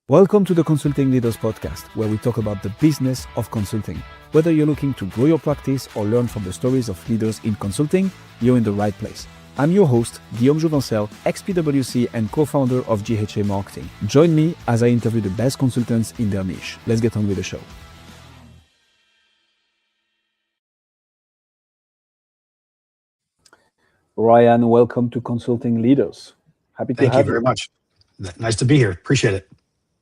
Welcome to the Consulting Leaders Podcast, where we talk about the business of consulting. Whether you're looking to grow your practice or learn from the stories of leaders in consulting, you're in the right place. I'm your host, Guillaume Jouvencel, ex-PwC and co-founder of GHA Marketing. Join me as I interview the best consultants in their niche. Let's get on with the show. Ryan, welcome to Consulting Leaders. Happy to have you. Thank you very much. Nice to be here. Appreciate it.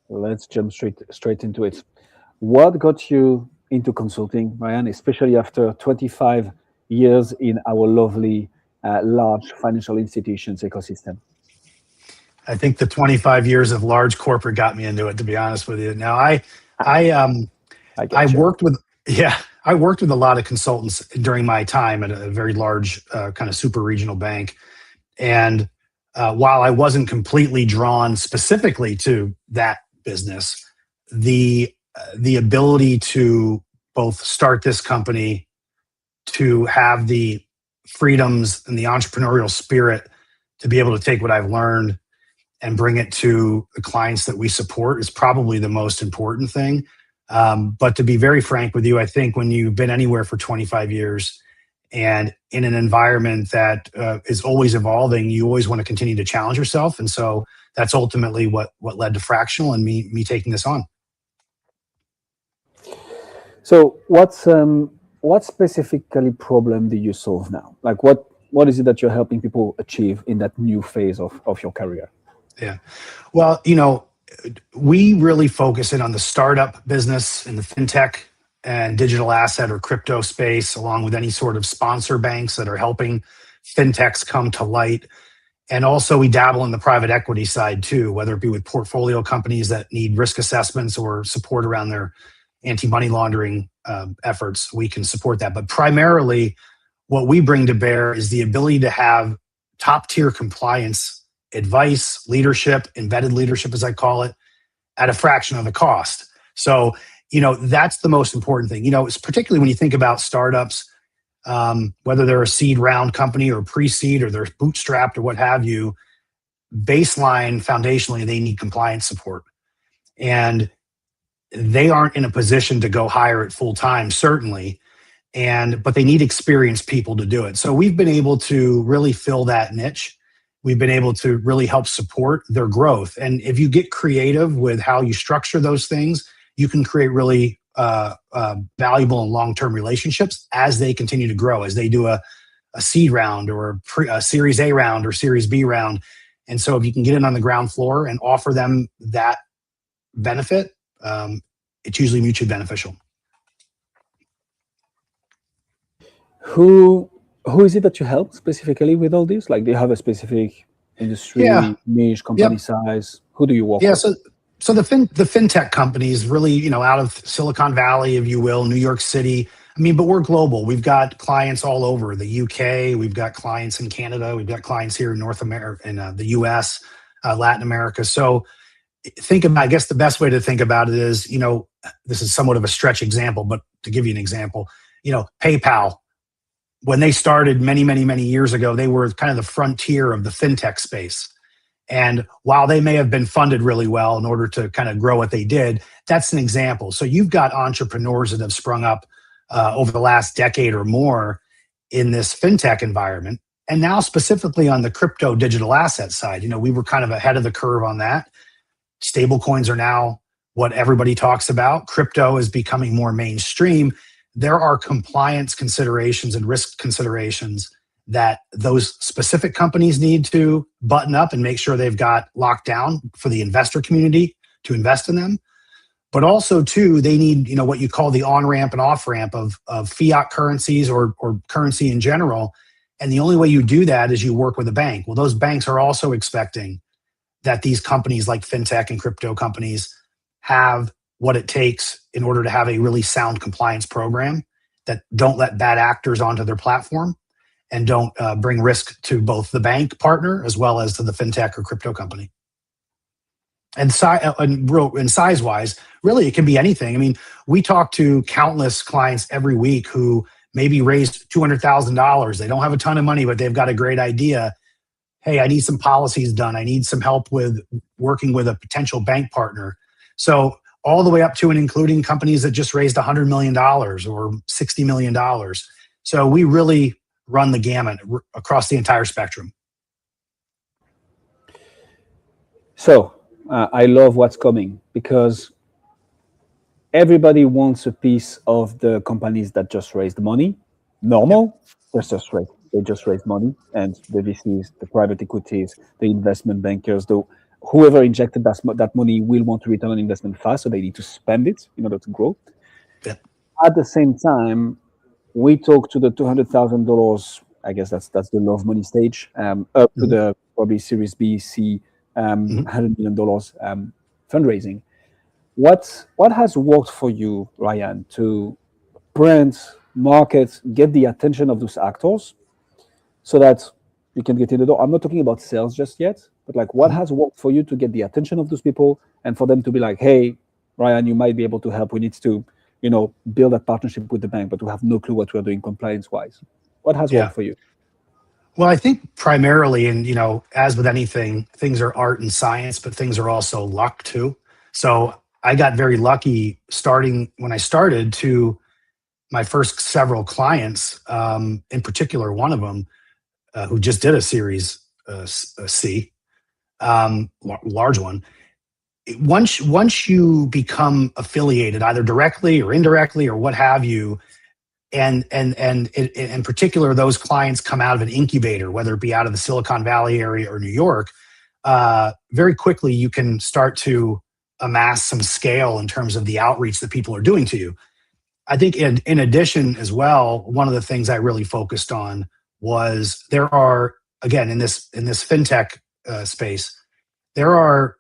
Let's jump straight into it. What got you into consulting, Ryan, especially after 25 years in our lovely, large financial institutions ecosystem? I think the 25 years of large corporate got me into it, to be honest with you. Now, I worked with a lot of consultants during my time at a very large kind of super regional bank. And while I wasn't completely drawn specifically to that business, the ability to both start this company, to have the freedoms and the entrepreneurial spirit to be able to take what I've learned and bring it to the clients that we support is probably the most important thing. But to be very frank with you, I think when you've been anywhere for 25 years and in an environment that is always evolving, you always want to continue to challenge yourself. And so that's ultimately what led to Fractional and me taking this on. So what specifically problem do you solve now? Like what is it that you're helping people achieve in that new phase of your career? Yeah. Well, we really focus in on the startup business in the FinTech and digital asset or crypto space, along with any sort of sponsor banks that are helping FinTechs come to light. And also we dabble in the private equity side too, whether it be with portfolio companies that need risk assessments or support around their anti-money laundering efforts. We can support that. But primarily what we bring to bear is the ability to have top tier compliance advice, leadership, embedded leadership, as I call it, at a fraction of the cost. So, that's the most important thing. It's particularly when you think about startups, whether they're a seed round company or pre-seed or they're bootstrapped or what have you, baseline, foundationally, they need compliance support. And they aren't in a position to go hire it full time, certainly, but they need experienced people to do it. So we've been able to really fill that niche. We've been able to really help support their growth. And if you get creative with how you structure those things, you can create really valuable and long-term relationships as they continue to grow, as they do a seed round or a Series A round or Series B round. And so if you can get in on the ground floor and offer them that benefit, it's usually mutually beneficial. Who is it that you help specifically with all this? Like, do you have a specific industry, niche, company size? Who do you work with? So the FinTech companies really, out of Silicon Valley, if you will, New York City. But we're global. We've got clients all over the UK. We've got clients in Canada. We've got clients here in North America, in the US, Latin America. So I guess the best way to think about it is, this is somewhat of a stretch example, but to give you an example, PayPal, when they started many, many, many years ago, they were kind of the frontier of the FinTech space. And while they may have been funded really well in order to kind of grow what they did, that's an example. So you've got entrepreneurs that have sprung up over the last decade or more in this FinTech environment. And now specifically on the crypto digital asset side, we were kind of ahead of the curve on that. Stable coins are now what everybody talks about. Crypto is becoming more mainstream. There are compliance considerations and risk considerations that those specific companies need to button up and make sure they've got locked down for the investor community to invest in them. But also, too, they need what you call the on-ramp and off-ramp of fiat currencies or currency in general. And the only way you do that is you work with a bank. Well, those banks are also expecting that these companies like FinTech and crypto companies have what it takes in order to have a really sound compliance program that don't let bad actors onto their platform and don't bring risk to both the bank partner as well as to the FinTech or crypto company. And size-wise, really, it can be anything. We talk to countless clients every week who maybe raised $200,000. They don't have a ton of money, but they've got a great idea. Hey, I need some policies done. I need some help with working with a potential bank partner. So all the way up to and including companies that just raised $100 million or $60 million. So we really run the gamut across the entire spectrum. So I love what's coming because everybody wants a piece of the companies that just raised money. Normal, they just raised money, and the VCs, the private equities, the investment bankers, whoever injected that money will want to return on investment fast, so they need to spend it in order to grow. Yep. At the same time, we talk to the $200,000. I guess that's the love money stage, up to the probably Series B, C, $100 million fundraising. What has worked for you, Ryan, to brand, market, get the attention of those actors, so that you can get in the door? I'm not talking about sales just yet, but like what has worked for you to get the attention of those people and for them to be like, hey, Ryan, you might be able to help. We need to, build that partnership with the bank, but we have no clue what we're doing compliance-wise. What has worked for you? Well, I think primarily, and as with anything, things are art and science, but things are also luck too. So I got very lucky when I started to my first several clients, in particular, one of them who just did a Series C, large one. Once you become affiliated, either directly or indirectly or what have you, and in particular, those clients come out of an incubator, whether it be out of the Silicon Valley area or New York, very quickly you can start to amass some scale in terms of the outreach that people are doing to you. I think in addition as well, one of the things I really focused on was there are, again, in this FinTech space, there are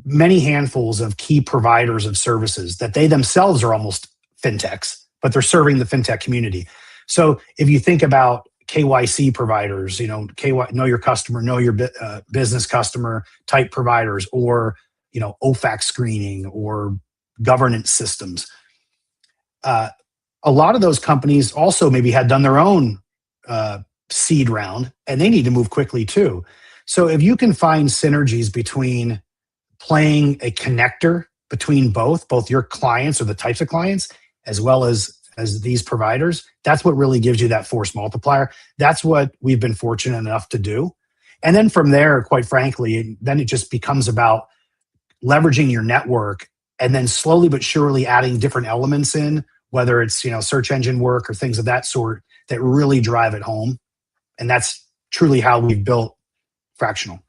many handfuls of key providers of services that they themselves are almost FinTechs, but they're serving the FinTech community. So if you think about KYC providers, know your customer, know your business customer type providers, or OFAC screening or governance systems. A lot of those companies also maybe had done their own seed round, and they need to move quickly too. So if you can find synergies between playing a connector between both your clients or the types of clients, as well as these providers, that's what really gives you that force multiplier. That's what we've been fortunate enough to do. And then from there, quite frankly, then it just becomes about leveraging your network and then slowly but surely adding different elements in, whether it's search engine work or things of that sort that really drive it home. And that's truly how we've built Fractional.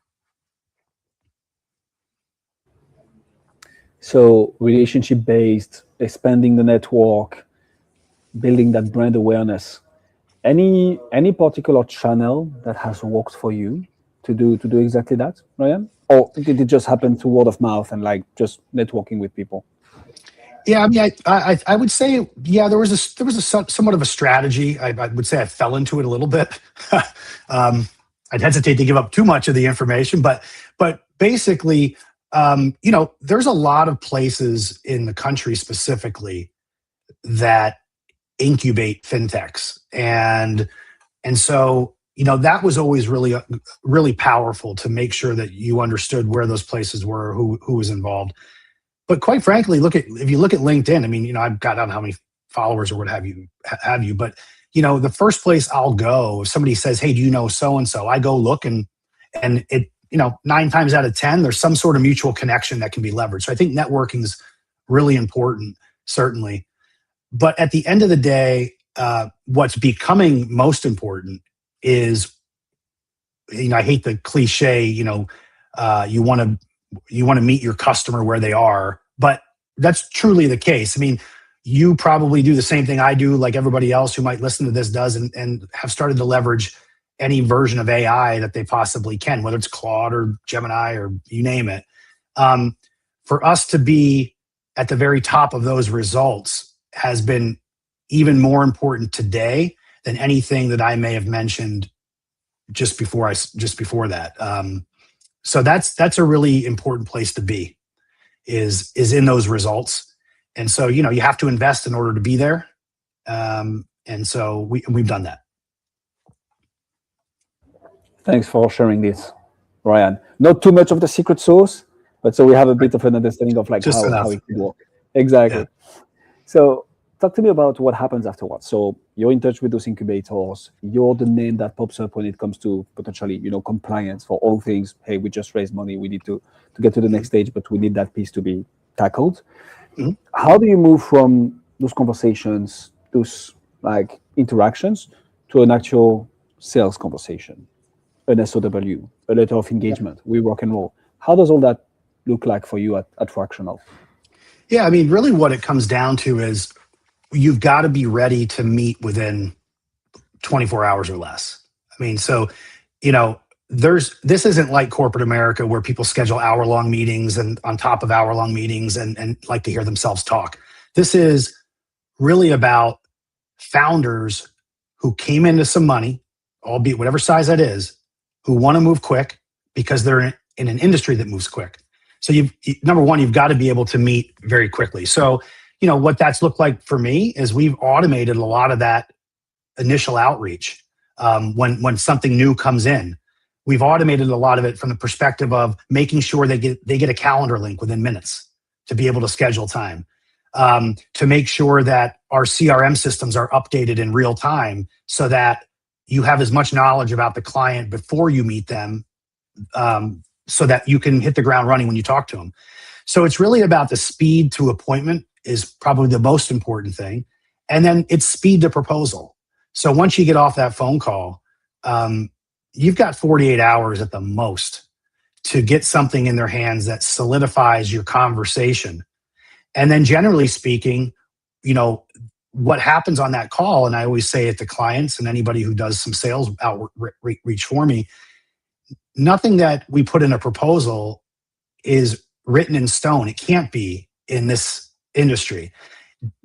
So relationship based, expanding the network, building that brand awareness. Any particular channel that has worked for you to do exactly that, Ryan? Or did it just happen to word of mouth and like just networking with people? Yeah, I mean, I would say, yeah, there was a somewhat of a strategy. I would say I fell into it a little bit. I'd hesitate to give up too much of the information, but basically, there's a lot of places in the country specifically that incubate fintechs, and so that was always really powerful to make sure that you understood where those places were, who was involved. But quite frankly, if you look at LinkedIn, I mean, I've got out how many followers or what have you, but the first place I'll go if somebody says, "Hey, do you know so and so?" I go look, and it 9 times out of 10, there's some sort of mutual connection that can be leveraged. So I think networking is really important, certainly. But at the end of the day, what's becoming most important is, I hate the cliche, you want to meet your customer where they are, but that's truly the case. I mean, you probably do the same thing I do, like everybody else who might listen to this does, and have started to leverage any version of AI that they possibly can, whether it's Claude or Gemini or you name it. For us to be at the very top of those results has been even more important today than anything that I may have mentioned just before that. So that's a really important place to be, is in those results. And so you have to invest in order to be there. And so we've done that. Thanks for sharing this, Ryan. Not too much of the secret sauce, but so we have a bit of an understanding of like Just how enough. it could work. Yeah. Exactly. So talk to me about what happens afterwards. So you're in touch with those incubators. You're the name that pops up when it comes to potentially, compliance for all things. Hey, we just raised money. We need to get to the next stage, but we need that piece to be tackled. Mhm. How do you move from those conversations, those like interactions, to an actual sales conversation, an SOW, a letter of engagement? We rock and roll. How does all that look like for you at Fractional? Yeah, I mean, really what it comes down to is you've got to be ready to meet within 24 hours or less. I mean, so, you know, this isn't like corporate America where people schedule hour-long meetings and on top of hour-long meetings and like to hear themselves talk. This is really about founders who came into some money, albeit whatever size that is, who want to move quick because they're in an industry that moves quick. So number one, you've got to be able to meet very quickly. So, what that's looked like for me is we've automated a lot of that initial outreach. When something new comes in, we've automated a lot of it from the perspective of making sure they get a calendar link within minutes to be able to schedule time. To make sure that our CRM systems are updated in real time so that you have as much knowledge about the client before you meet them, so that you can hit the ground running when you talk to them. So it's really about the speed to appointment is probably the most important thing. And then it's speed to proposal. So once you get off that phone call, you've got 48 hours at the most to get something in their hands that solidifies your conversation. And then generally speaking, what happens on that call, and I always say it to clients and anybody who does some sales outreach for me, nothing that we put in a proposal is written in stone. It can't be in this industry.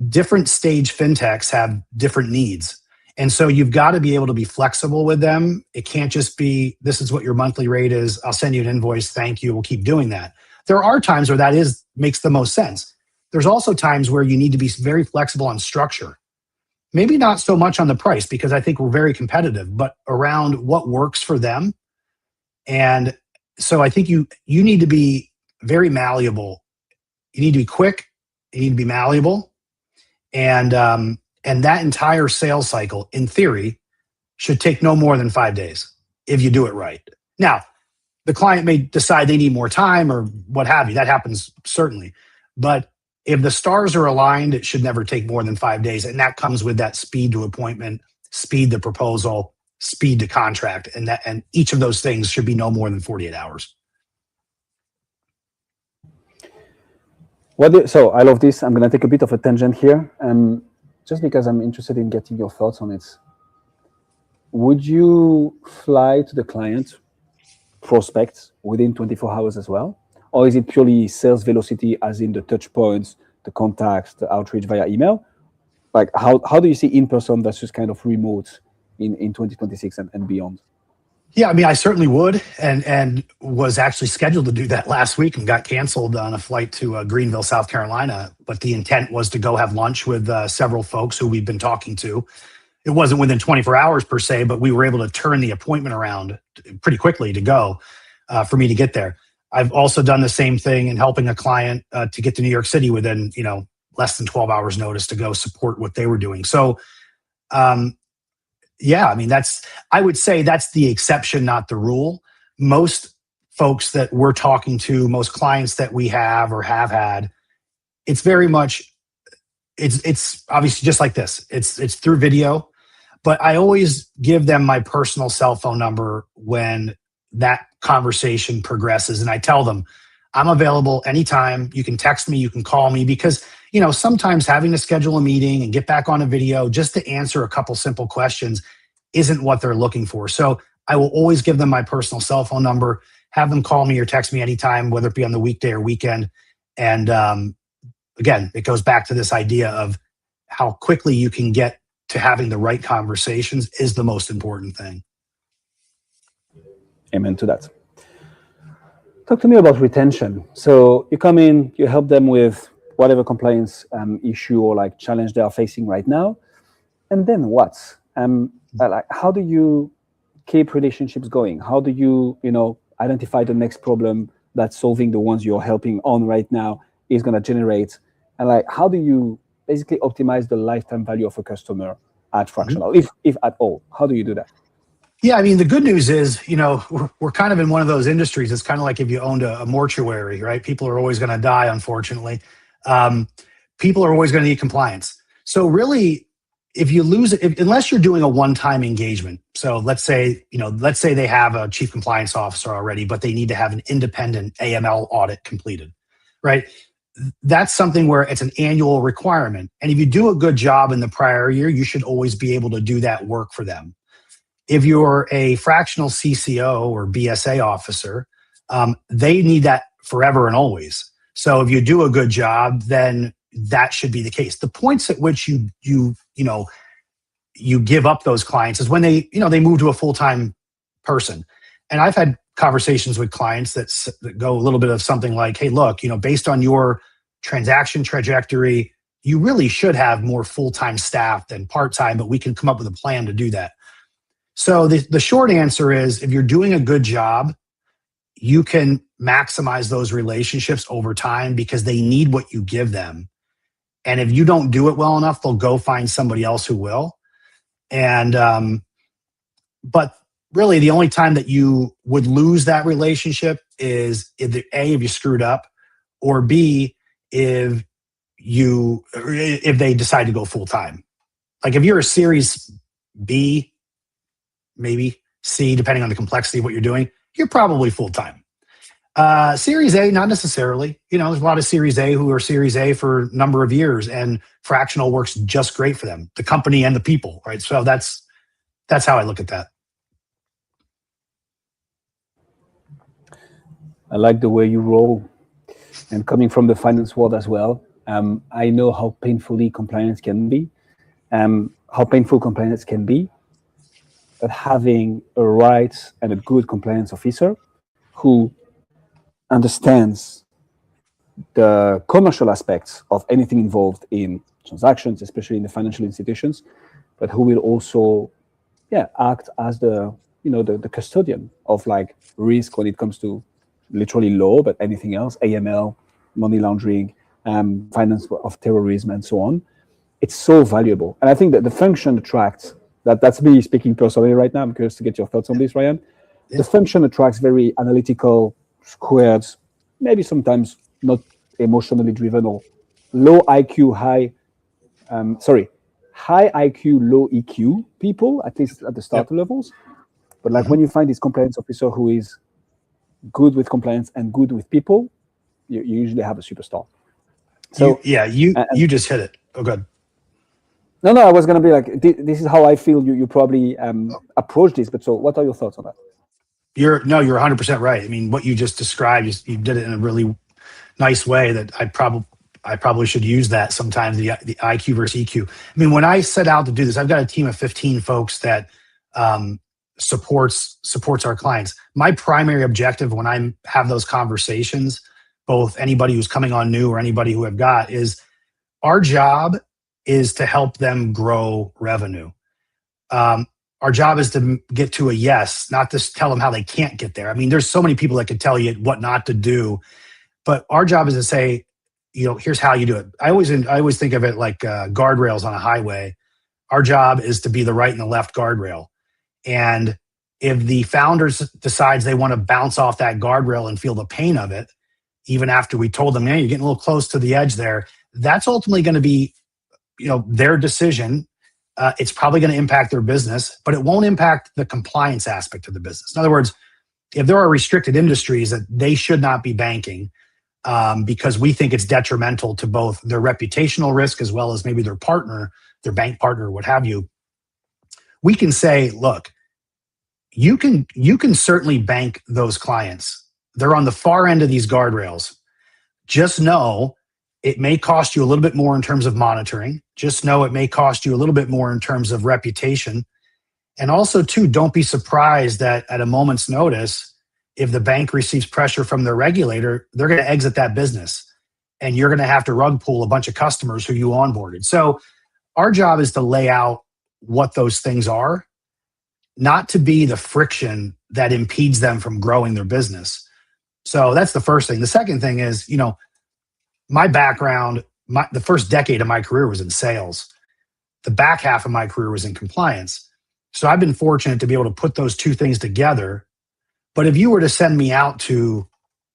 Different stage fintechs have different needs. And so you've got to be able to be flexible with them. It can't just be, this is what your monthly rate is. I'll send you an invoice. Thank you. We'll keep doing that. There are times where that makes the most sense. There's also times where you need to be very flexible on structure. Maybe not so much on the price because I think we're very competitive, but around what works for them. And so I think you need to be very malleable. You need to be quick. You need to be malleable. And that entire sales cycle, in theory, should take no more than 5 days if you do it right. Now, the client may decide they need more time or what have you. That happens certainly. But if the stars are aligned, it should never take more than 5 days. And that comes with that speed to appointment, speed to proposal, speed to contract. And each of those things should be no more than 48 hours. So I love this. I'm going to take a bit of a tangent here, just because I'm interested in getting your thoughts on it. Would you fly to the client, prospects within 24 hours as well? Or is it purely sales velocity, as in the touch points, the contacts, the outreach via email? Like how do you see in-person versus kind of remote in 2026 and beyond? Yeah, I mean, I certainly would, and was actually scheduled to do that last week and got canceled on a flight to Greenville, South Carolina. But the intent was to go have lunch with several folks who we've been talking to. It wasn't within 24 hours per se, but we were able to turn the appointment around pretty quickly to go for me to get there. I've also done the same thing in helping a client to get to New York City within less than 12 hours notice to go support what they were doing. So yeah, I mean, I would say that's the exception, not the rule. Most folks that we're talking to, most clients that we have or have had, it's very much, it's obviously just like this. It's through video, but I always give them my personal cell phone number when that conversation progresses. And I tell them, I'm available anytime. You can text me, you can call me, because sometimes having to schedule a meeting and get back on a video just to answer a couple simple questions isn't what they're looking for. So I will always give them my personal cell phone number, have them call me or text me anytime, whether it be on the weekday or weekend. And again, it goes back to this idea of how quickly you can get to having the right conversations is the most important thing. Amen to that. Talk to me about retention. So you come in, you help them with whatever compliance issue or like challenge they are facing right now, and then what? Like, how do you keep relationships going? How do you identify the next problem, that's solving the ones you're helping on right now is going to generate? And like, how do you basically optimize the lifetime value of a customer at Fractional, if at all? How do you do that? Yeah, I mean, the good news is, we're kind of in one of those industries. It's kind of like if you owned a mortuary, right? People are always going to die, unfortunately. Um, People are always going to need compliance. So really, if you lose it, unless you're doing a one-time engagement. So let's say they have a chief compliance officer already, but they need to have an independent AML audit completed, right? That's something where it's an annual requirement. And if you do a good job in the prior year, you should always be able to do that work for them. If you're a fractional CCO or BSA officer, they need that forever and always. So if you do a good job, then that should be the case. The points at which you give up those clients is when they move to a full-time person. And I've had conversations with clients that go a little bit of something like, hey, look, based on your transaction trajectory, you really should have more full-time staff than part-time, but we can come up with a plan to do that. So the short answer is, if you're doing a good job, you can maximize those relationships over time because they need what you give them. And if you don't do it well enough, they'll go find somebody else who will. And but really, the only time that you would lose that relationship is either A, if you screwed up, or B, if they decide to go full time. Like if you're a Series B, maybe C, depending on the complexity of what you're doing, you're probably full time. Series A, not necessarily. There's a lot of Series A who are Series A for a number of years, and Fractional works just great for them, the company and the people, right? So that's how I look at that. I like the way you roll, and coming from the finance world as well. I know how painful compliance can be, but having a right and a good compliance officer who understands the commercial aspects of anything involved in transactions, especially in the financial institutions, but who will also, act as the custodian of like risk when it comes to literally law, but anything else, AML, money laundering, finance of terrorism, and so on. It's so valuable, and I think that the function attracts. That's me speaking personally right now. I'm curious to get your thoughts on this, Ryan. Yeah. The function attracts very analytical, squared, maybe sometimes not emotionally driven, or low IQ, high IQ, low EQ people, at least at the starter levels. But like when you find this compliance officer who is good with compliance and good with people, you usually have a superstar. So you just hit it. Oh, good. No, I was going to be like, this is how I feel you probably approach this. But so what are your thoughts on that? You're 100% right. I mean, what you just described, you did it in a really nice way that I probably should use that sometimes, the IQ versus EQ. I mean, when I set out to do this, I've got a team of 15 folks that supports our clients. My primary objective when I have those conversations, both anybody who's coming on new or anybody who I've got, is our job is to help them grow revenue. Our job is to get to a yes, not to tell them how they can't get there. I mean, there's so many people that could tell you what not to do, but our job is to say, here's how you do it. I always think of it like guardrails on a highway. Our job is to be the right and the left guardrail. And if the founders decides they want to bounce off that guardrail and feel the pain of it, even after we told them, you're getting a little close to the edge there, that's ultimately going to be their decision. It's probably going to impact their business, but it won't impact the compliance aspect of the business. In other words, if there are restricted industries that they should not be banking because we think it's detrimental to both their reputational risk as well as maybe their partner, their bank partner, what have you, we can say, look, you can certainly bank those clients. They're on the far end of these guardrails. Just know it may cost you a little bit more in terms of monitoring. Just know it may cost you a little bit more in terms of reputation. And also, too, don't be surprised that at a moment's notice, if the bank receives pressure from their regulator, they're going to exit that business. And you're going to have to rug pull a bunch of customers who you onboarded. So our job is to lay out what those things are, not to be the friction that impedes them from growing their business. So that's the first thing. The second thing is, my background, the first decade of my career was in sales. The back half of my career was in compliance. So I've been fortunate to be able to put those two things together. But if you were to send me out to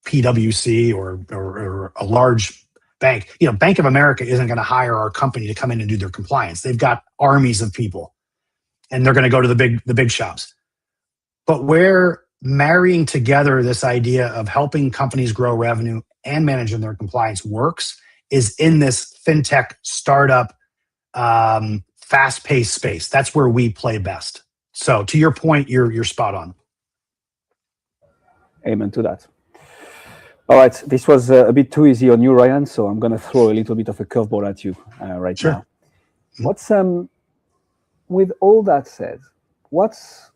PwC or a large bank, Bank of America isn't going to hire our company to come in and do their compliance. They've got armies of people, and they're going to go to the big shops. But we're marrying together this idea of helping companies grow revenue and managing their compliance works is in this FinTech startup, fast-paced space. That's where we play best. So to your point, you're spot on. Amen to that. All right, this was a bit too easy on you, Ryan, so I'm going to throw a little bit of a curveball at you right Sure. now. What's with all that said, what's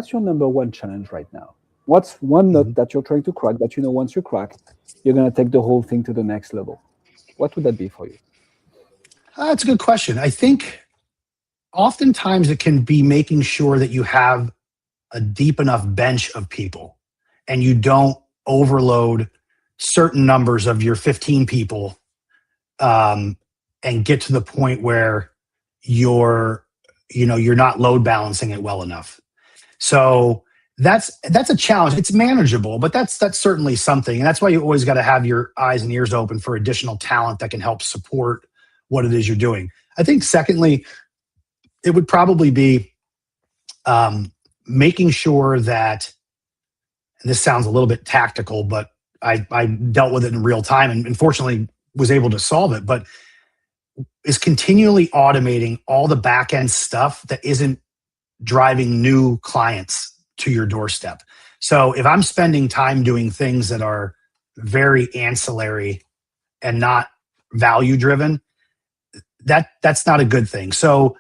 your number one challenge right now? What's one nut that you're trying to crack that once you crack, you're going to take the whole thing to the next level? What would that be for you? That's a good question. I think oftentimes it can be making sure that you have a deep enough bench of people and you don't overload certain numbers of your 15 people and get to the point where you're not load balancing it well enough. So that's a challenge. It's manageable, but that's certainly something. And that's why you always got to have your eyes and ears open for additional talent that can help support what it is you're doing. I think secondly, it would probably be making sure that, and this sounds a little bit tactical, but I dealt with it in real time and fortunately was able to solve it, but is continually automating all the back end stuff that isn't driving new clients to your doorstep. So if I'm spending time doing things that are very ancillary and not value driven, that's not a good thing. So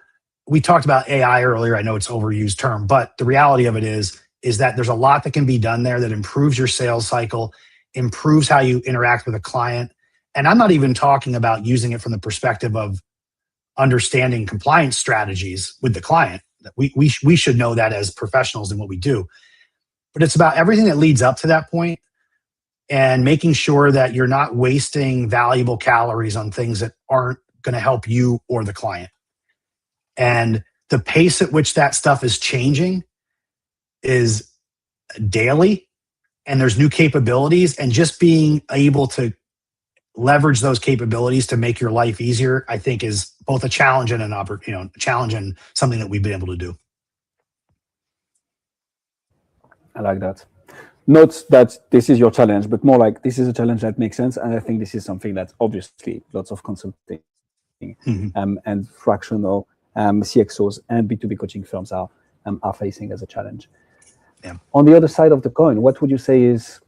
we talked about AI earlier. I know it's an overused term, but the reality of it is that there's a lot that can be done there that improves your sales cycle, improves how you interact with a client. And I'm not even talking about using it from the perspective of understanding compliance strategies with the client. We should know that as professionals in what we do. But it's about everything that leads up to that point and making sure that you're not wasting valuable calories on things that aren't going to help you or the client. And the pace at which that stuff is changing is daily, and there's new capabilities, and just being able to leverage those capabilities to make your life easier, I think, is both a challenge and a challenge and something that we've been able to do. I like that. Not that this is your challenge, but more like this is a challenge that makes sense, and I think this is something that obviously lots of consulting and fractional CXOs and B2B coaching firms are facing as a challenge. Yeah. On the other side of the coin, what would you say is,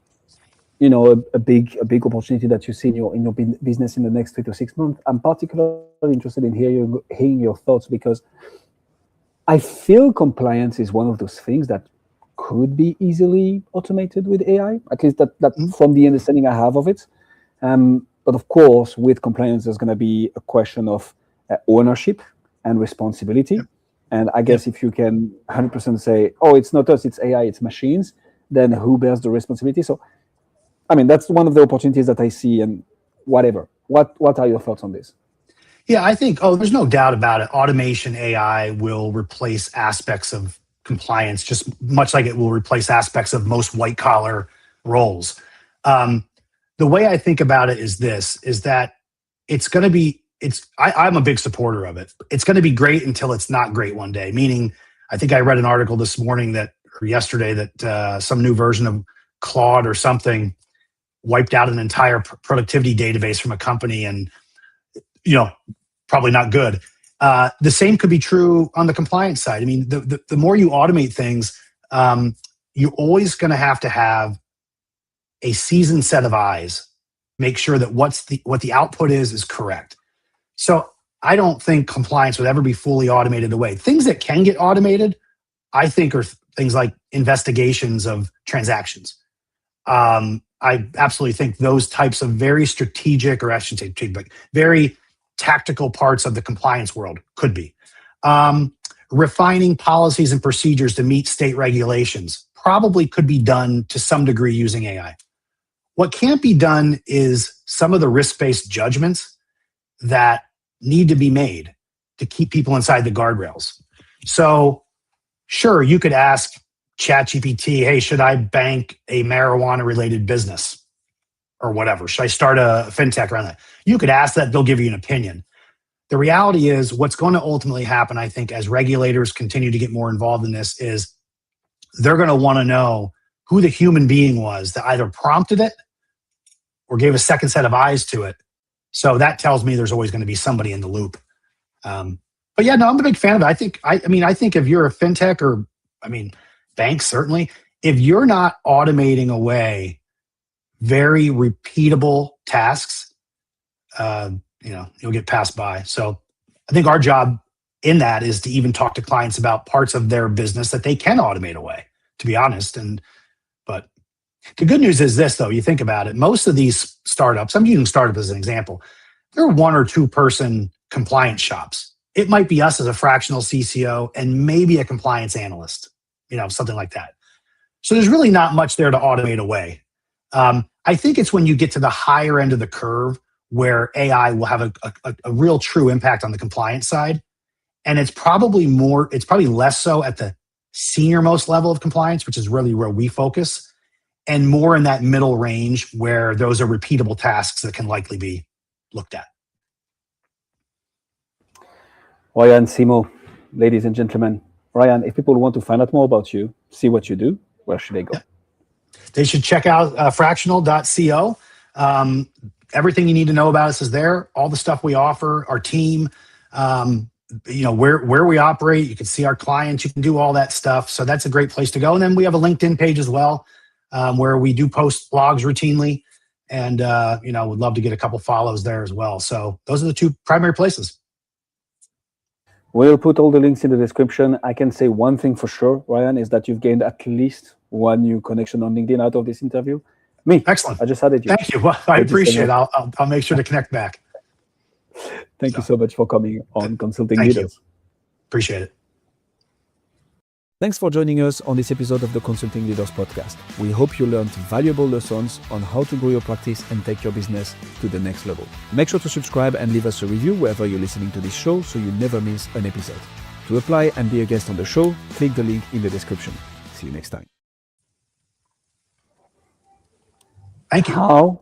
a big opportunity that you see in your business in the next 3 to 6 months? I'm particularly interested in hearing your thoughts, because I feel compliance is one of those things that could be easily automated with AI. At least that from the understanding I have of it. But of course, with compliance, there's going to be a question of ownership and responsibility. Yep. And I guess if you can 100% say, oh, it's not us, it's AI, it's machines, then who bears the responsibility? So, I mean, that's one of the opportunities that I see, and whatever. What are your thoughts on this? Yeah, I think, there's no doubt about it. Automation, AI will replace aspects of compliance, just much like it will replace aspects of most white collar roles. The way I think about it is that it's going to be, I'm a big supporter of it. It's going to be great until it's not great one day. Meaning, I think I read an article this morning or yesterday that some new version of Claude or something wiped out an entire productivity database from a company, and probably not good. The same could be true on the compliance side. I mean, the more you automate things, you're always going to have a seasoned set of eyes, make sure that what the output is correct. So I don't think compliance would ever be fully automated away. Things that can get automated, I think, are things like investigations of transactions. I absolutely think those types of very strategic, or I shouldn't say strategic, but very tactical parts of the compliance world could be. Refining policies and procedures to meet state regulations probably could be done to some degree using AI. What can't be done is some of the risk-based judgments that need to be made to keep people inside the guardrails. So sure, you could ask ChatGPT, hey, should I bank a marijuana-related business or whatever? Should I start a FinTech around that? You could ask that, they'll give you an opinion. The reality is what's going to ultimately happen, I think, as regulators continue to get more involved in this is they're going to want to know who the human being was that either prompted it or gave a second set of eyes to it. So that tells me there's always going to be somebody in the loop. But yeah, no, I'm a big fan of it. I think if you're a FinTech or, banks certainly, if you're not automating away very repeatable tasks, you'll get passed by. So I think our job in that is to even talk to clients about parts of their business that they can automate away, to be honest. But the good news is this, though, you think about it, most of these startups, I'm using startup as an example, they're 1 or 2 person compliance shops. It might be us as a fractional CCO and maybe a compliance analyst, something like that. So there's really not much there to automate away. I think it's when you get to the higher end of the curve where AI will have a real true impact on the compliance side. And it's probably less so at the senior most level of compliance, which is really where we focus, and more in that middle range where those are repeatable tasks that can likely be looked at. Ryan, Cimo, ladies and gentlemen. Ryan, if people want to find out more about you, see what you do, where should they go? They should check out fractional.co. Everything you need to know about us is there. All the stuff we offer, our team, where we operate. You can see our clients. You can do all that stuff. So that's a great place to go. And then we have a LinkedIn page as well, where we do post blogs routinely. And, would love to get a couple follows there as well. So those are the 2 primary places. We'll put all the links in the description. I can say one thing for sure, Ryan, is that you've gained at least 1 new connection on LinkedIn out of this interview. Me. Excellent. I just added you. Thank you. Well, I appreciate it. I'll make sure to connect back. Thank you so much for coming on Consulting Leaders. Appreciate it. Thanks for joining us on this episode of the Consulting Leaders podcast. We hope you learned valuable lessons on how to grow your practice and take your business to the next level. Make sure to subscribe and leave us a review wherever you're listening to this show so you never miss an episode. To apply and be a guest on the show, click the link in the description. See you next time. Thank you. How